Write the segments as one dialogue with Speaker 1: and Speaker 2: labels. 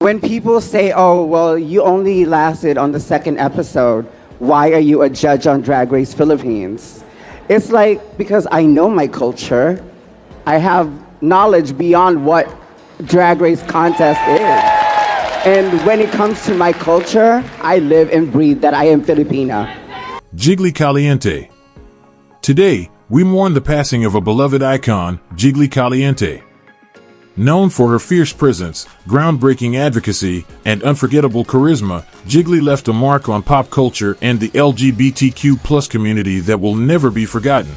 Speaker 1: When people say, oh, well, you only lasted on the second episode, why are you a judge on Drag Race Philippines? It's like, because I know my culture, I have knowledge beyond what Drag Race contest is. And when it comes to my culture, I live and breathe that I am Filipina.
Speaker 2: Jiggly Caliente. Today, we mourn the passing of a beloved icon, Jiggly Caliente. Known for her fierce presence, groundbreaking advocacy, and unforgettable charisma, Jiggly left a mark on pop culture and the LGBTQ+ community that will never be forgotten.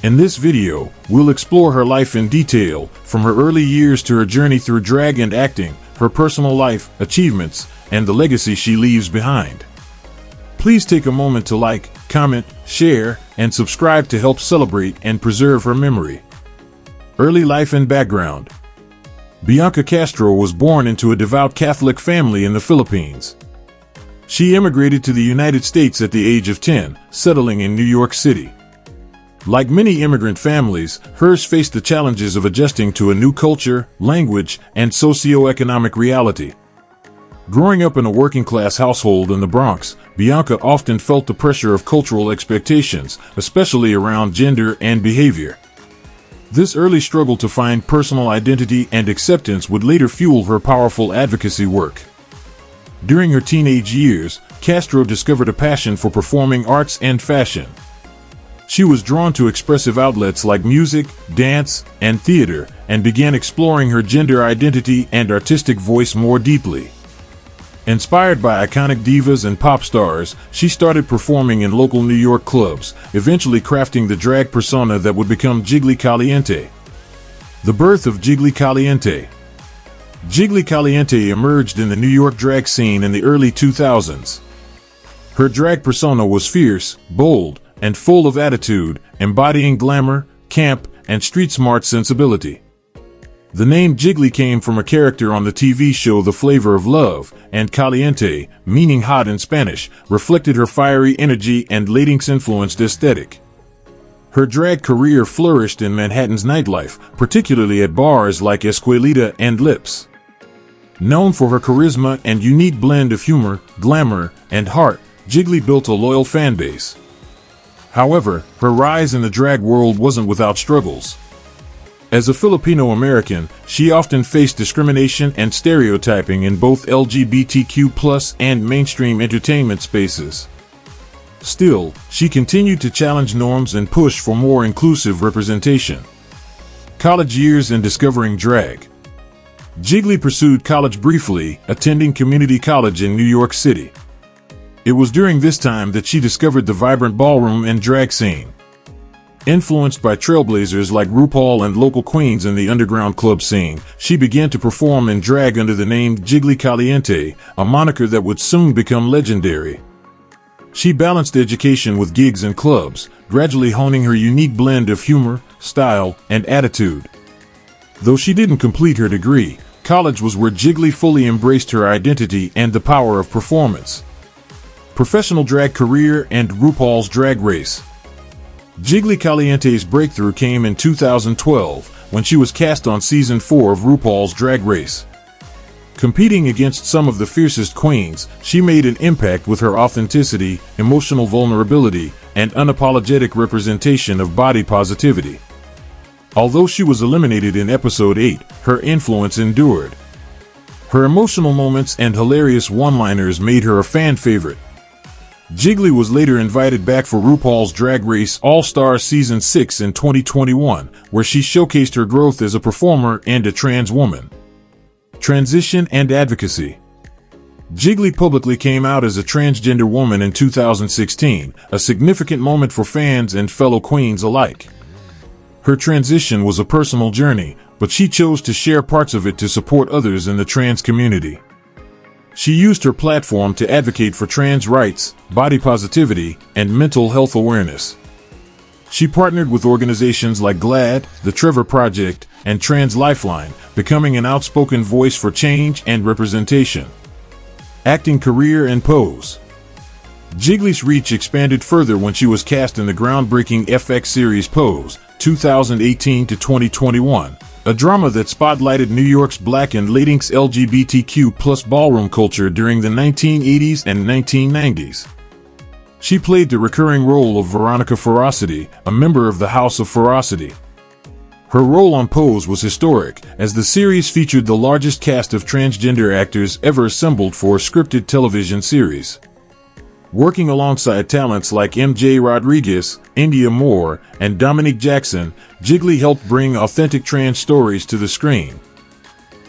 Speaker 2: In this video, we'll explore her life in detail, from her early years to her journey through drag and acting, her personal life, achievements, and the legacy she leaves behind. Please take a moment to like, comment, share, and subscribe to help celebrate and preserve her memory. Early life and background. Bianca Castro was born into a devout Catholic family in the Philippines. She immigrated to the United States at the age of 10, settling in New York City. Like many immigrant families, hers faced the challenges of adjusting to a new culture, language, and socioeconomic reality. Growing up in a working-class household in the Bronx, Bianca often felt the pressure of cultural expectations, especially around gender and behavior. This early struggle to find personal identity and acceptance would later fuel her powerful advocacy work. During her teenage years, Castro discovered a passion for performing arts and fashion. She was drawn to expressive outlets like music, dance, and theater, and began exploring her gender identity and artistic voice more deeply. Inspired by iconic divas and pop stars, she started performing in local New York clubs, eventually crafting the drag persona that would become Jiggly Caliente. The birth of Jiggly Caliente. Jiggly Caliente emerged in the New York drag scene in the early 2000s. Her drag persona was fierce, bold, and full of attitude, embodying glamour, camp, and street-smart sensibility. The name Jiggly came from a character on the TV show The Flavor of Love, and caliente, meaning hot in Spanish, reflected her fiery energy and Latinx-influenced aesthetic. Her drag career flourished in Manhattan's nightlife, particularly at bars like Escuelita and Lips. Known for her charisma and unique blend of humor, glamour, and heart, Jiggly built a loyal fanbase. However, her rise in the drag world wasn't without struggles. As a Filipino-American, she often faced discrimination and stereotyping in both LGBTQ+ and mainstream entertainment spaces. Still, she continued to challenge norms and push for more inclusive representation. College years and discovering drag. Jiggly pursued college briefly, attending community college in New York City. It was during this time that she discovered the vibrant ballroom and drag scene. Influenced by trailblazers like RuPaul and local queens in the underground club scene, she began to perform in drag under the name Jiggly Caliente, a moniker that would soon become legendary. She balanced education with gigs and clubs, gradually honing her unique blend of humor, style, and attitude. Though she didn't complete her degree, college was where Jiggly fully embraced her identity and the power of performance. Professional drag career and RuPaul's Drag Race. Jiggly Caliente's breakthrough came in 2012, when she was cast on Season 4 of RuPaul's Drag Race. Competing against some of the fiercest queens, she made an impact with her authenticity, emotional vulnerability, and unapologetic representation of body positivity. Although she was eliminated in Episode 8, her influence endured. Her emotional moments and hilarious one-liners made her a fan favorite. Jiggly was later invited back for RuPaul's Drag Race All-Stars Season 6 in 2021, where she showcased her growth as a performer and a trans woman. Transition and advocacy. Jiggly publicly came out as a transgender woman in 2016, a significant moment for fans and fellow queens alike. Her transition was a personal journey, but she chose to share parts of it to support others in the trans community. She used her platform to advocate for trans rights, body positivity, and mental health awareness. She partnered with organizations like GLAAD, the Trevor Project, and Trans Lifeline, becoming an outspoken voice for change and representation. Acting career and pose. Jiggly's reach expanded further when she was cast in the groundbreaking FX series Pose, 2018 to 2021, a drama that spotlighted New York's Black and Latinx LGBTQ plus ballroom culture during the 1980s and 1990s. She played the recurring role of Veronica Ferocity, a member of the House of Ferocity. Her role on Pose was historic, as the series featured the largest cast of transgender actors ever assembled for a scripted television series. Working alongside talents like MJ Rodriguez, India Moore, and Dominique Jackson, Jiggly helped bring authentic trans stories to the screen.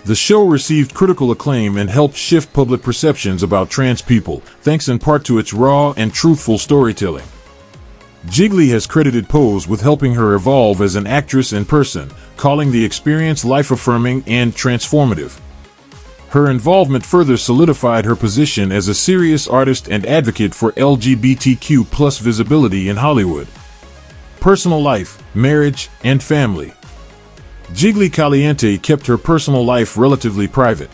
Speaker 2: The show received critical acclaim and helped shift public perceptions about trans people, thanks in part to its raw and truthful storytelling. Jiggly has credited Pose with helping her evolve as an actress in person, calling the experience life-affirming and transformative. Her involvement further solidified her position as a serious artist and advocate for LGBTQ plus visibility in Hollywood. Personal life, marriage, and family. Jiggly Caliente kept her personal life relatively private.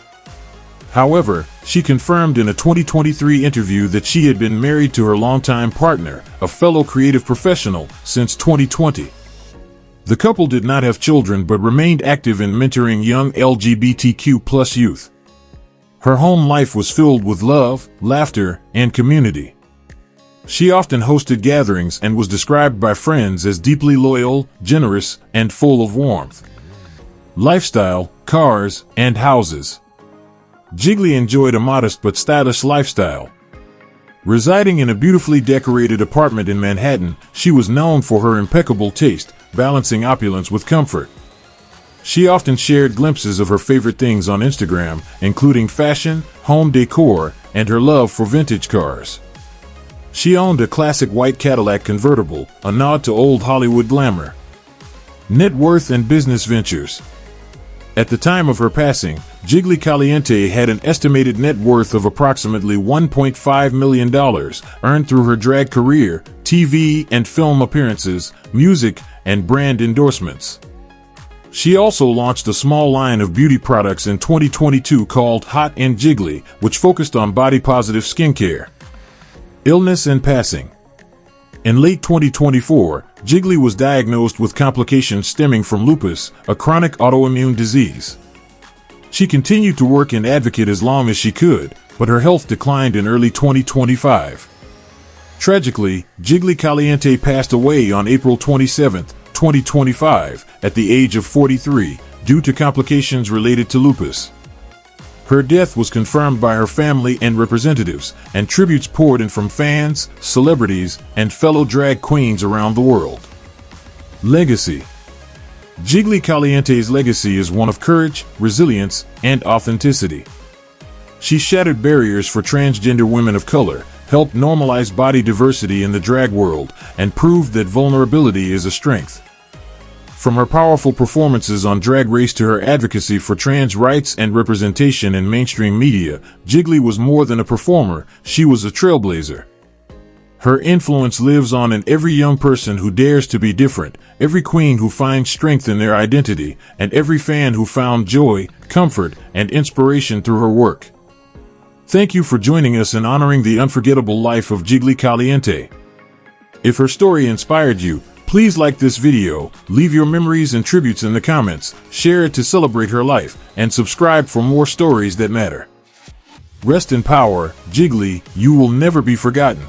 Speaker 2: However, she confirmed in a 2023 interview that she had been married to her longtime partner, a fellow creative professional, since 2020. The couple did not have children but remained active in mentoring young LGBTQ plus youth. Her home life was filled with love, laughter, and community. She often hosted gatherings and was described by friends as deeply loyal, generous, and full of warmth. Lifestyle, cars, and houses. Jiggly enjoyed a modest but stylish lifestyle. Residing in a beautifully decorated apartment in Manhattan, she was known for her impeccable taste, balancing opulence with comfort. She often shared glimpses of her favorite things on Instagram, including fashion, home decor, and her love for vintage cars. She owned a classic white Cadillac convertible, a nod to old Hollywood glamour. Net worth and business ventures. At the time of her passing, Jiggly Caliente had an estimated net worth of approximately $1.5 million, earned through her drag career, TV and film appearances, music, and brand endorsements. She also launched a small line of beauty products in 2022 called Hot and Jiggly, which focused on body-positive skincare. Illness and passing. In late 2024, Jiggly was diagnosed with complications stemming from lupus, a chronic autoimmune disease. She continued to work and advocate as long as she could, but her health declined in early 2025. Tragically, Jiggly Caliente passed away on April 27, 2025, at the age of 43, due to complications related to lupus. Her death was confirmed by her family and representatives, and tributes poured in from fans, celebrities, and fellow drag queens around the world. Legacy. Jiggly Caliente's legacy is one of courage, resilience, and authenticity. She shattered barriers for transgender women of color, helped normalize body diversity in the drag world, and proved that vulnerability is a strength. From her powerful performances on Drag Race to her advocacy for trans rights and representation in mainstream media, Jiggly was more than a performer, she was a trailblazer. Her influence lives on in every young person who dares to be different, every queen who finds strength in their identity, and every fan who found joy, comfort, and inspiration through her work. Thank you for joining us in honoring the unforgettable life of Jiggly Caliente. If her story inspired you, please like this video, leave your memories and tributes in the comments, share it to celebrate her life, and subscribe for more stories that matter. Rest in power, Jiggly, you will never be forgotten.